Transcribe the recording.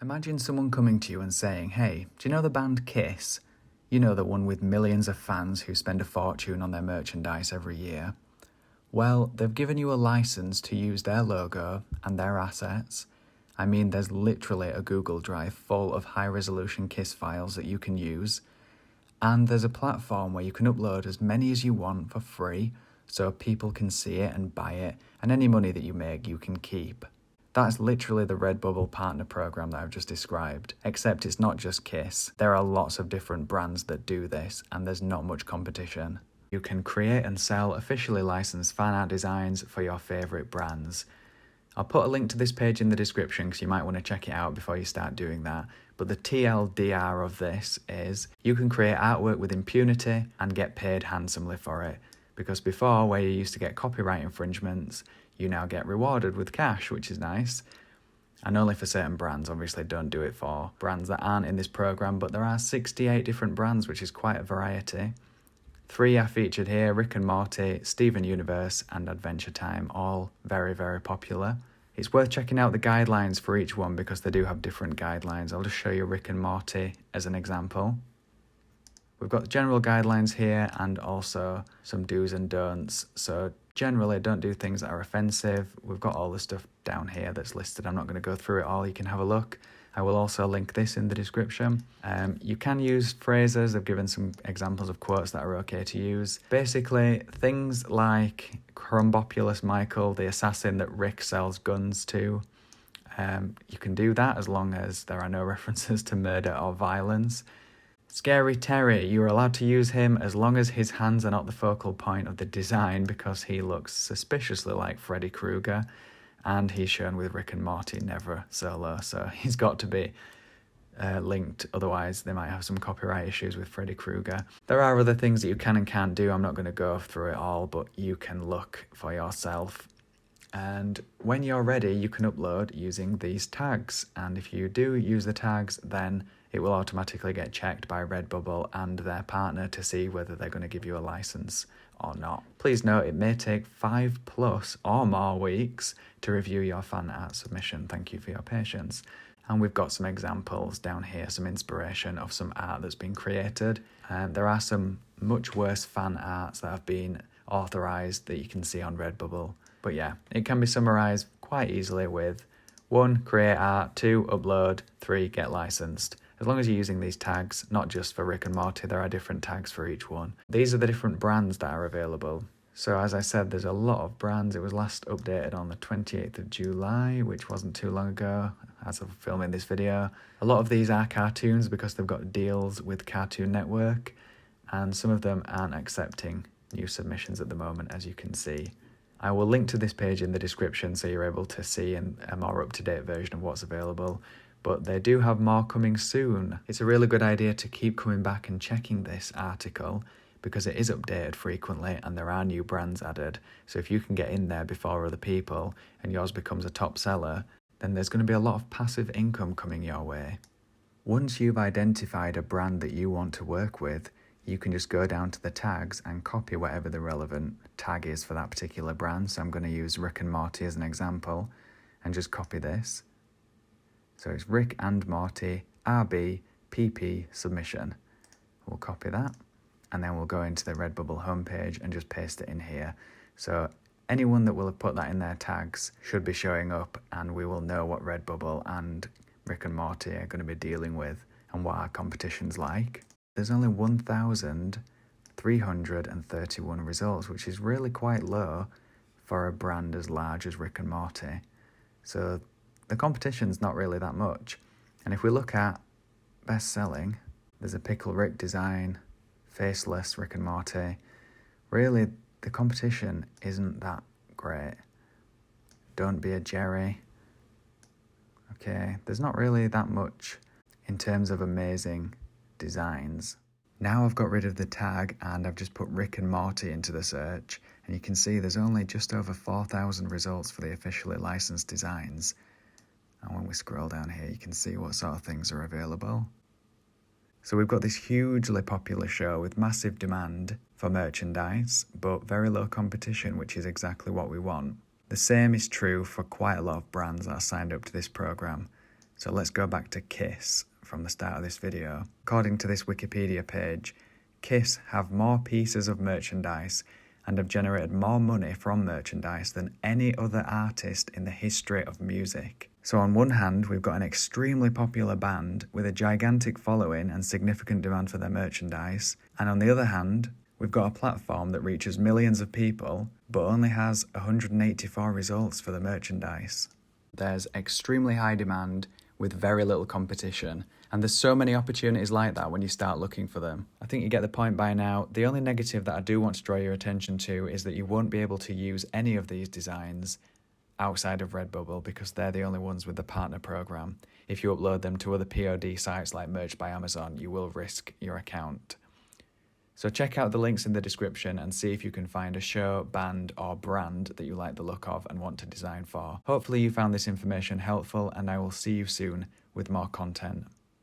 Imagine someone coming to you and saying, hey, do you know the band Kiss? You know, the one with millions of fans who spend a fortune on their merchandise every year. Well, they've given you a license to use their logo and their assets. I mean, there's literally a Google Drive full of high-resolution Kiss files that you can use. And there's a platform where you can upload as many as you want for free, so people can see it and buy it, and any money that you make you can keep. That's literally the Redbubble partner program that I've just described, except it's not just Kiss. There are lots of different brands that do this, and there's not much competition. You can create and sell officially licensed fan art designs for your favourite brands. I'll put a link to this page in the description because you might want to check it out before you start doing that. But the TLDR of this is you can create artwork with impunity and get paid handsomely for it. Because before, where you used to get copyright infringements, you now get rewarded with cash, which is nice. And only for certain brands, obviously don't do it for brands that aren't in this program, but there are 68 different brands, which is quite a variety. 3 are featured here: Rick and Morty, Steven Universe and Adventure Time, all very, very popular. It's worth checking out the guidelines for each one because they do have different guidelines. I'll just show you Rick and Morty as an example. We've got general guidelines here and also some do's and don'ts. So generally don't do things that are offensive. We've got all the stuff down here that's listed. I'm not going to go through it all. You can have a look. I will also link this in the description. You can use phrases. I've given some examples of quotes that are okay to use. Basically, things like 𝗘𝗦𝗦𝗧𝗦𝗢𝗦, the assassin that Rick sells guns to. You can do that as long as there are no references to murder or violence. Scary Terry, you're allowed to use him as long as his hands are not the focal point of the design because he looks suspiciously like Freddy Krueger and he's shown with Rick and Morty never solo, so he's got to be linked, otherwise they might have some copyright issues with Freddy Krueger. There are other things that you can and can't do. I'm not going to go through it all, but you can look for yourself. And when you're ready, you can upload using these tags. And if you do use the tags, then it will automatically get checked by Redbubble and their partner to see whether they're going to give you a license or not. Please note it may take 5+ or more weeks to review your fan art submission. Thank you for your patience. And we've got some examples down here, some inspiration of some art that's been created. There are some much worse fan arts that have been authorised that you can see on Redbubble. But yeah, it can be summarised quite easily with 1, create art, 2, upload, 3, get licensed. As long as you're using these tags, not just for Rick and Morty, there are different tags for each one. These are the different brands that are available. So as I said, there's a lot of brands. It was last updated on the 28th of July, which wasn't too long ago as of filming this video. A lot of these are cartoons because they've got deals with Cartoon Network, and some of them aren't accepting new submissions at the moment, as you can see. I will link to this page in the description so you're able to see a more up-to-date version of what's available, but they do have more coming soon. It's a really good idea to keep coming back and checking this article because it is updated frequently and there are new brands added. So if you can get in there before other people and yours becomes a top seller, then there's going to be a lot of passive income coming your way. Once you've identified a brand that you want to work with, you can just go down to the tags and copy whatever the relevant tag is for that particular brand. So I'm going to use Rick and Morty as an example and just copy this. So it's Rick and Morty RB PP submission. We'll copy that and then we'll go into the Redbubble homepage and just paste it in here. So anyone that will have put that in their tags should be showing up and we will know what Redbubble and Rick and Morty are going to be dealing with and what our competition's like. There's only 1,331 results, which is really quite low for a brand as large as Rick and Morty. So the competition's not really that much. And if we look at best selling, there's a Pickle Rick design, faceless Rick and Morty. Really, the competition isn't that great. Don't Be a Jerry. Okay, there's not really that much in terms of amazing designs. Now I've got rid of the tag and I've just put Rick and Morty into the search, and you can see there's only just over 4,000 results for the officially licensed designs. And when we scroll down here, you can see what sort of things are available. So we've got this hugely popular show with massive demand for merchandise, but very low competition, which is exactly what we want. The same is true for quite a lot of brands that are signed up to this program. So let's go back to 𝗘𝗧 from the start of this video. According to this Wikipedia page, 𝗘𝗧 have more pieces of merchandise and have generated more money from merchandise than any other artist in the history of music. So on one hand, we've got an extremely popular band with a gigantic following and significant demand for their merchandise, and on the other hand, we've got a platform that reaches millions of people but only has 184 results for the merchandise. There's extremely high demand with very little competition, and there's so many opportunities like that when you start looking for them. I think you get the point by now. The only negative that I do want to draw your attention to is that you won't be able to use any of these designs outside of Redbubble because they're the only ones with the partner program. If you upload them to other POD sites like Merch by Amazon, you will risk your account. So check out the links in the description and see if you can find a show, band or brand that you like the look of and want to design for. Hopefully you found this information helpful, and I will see you soon with more content.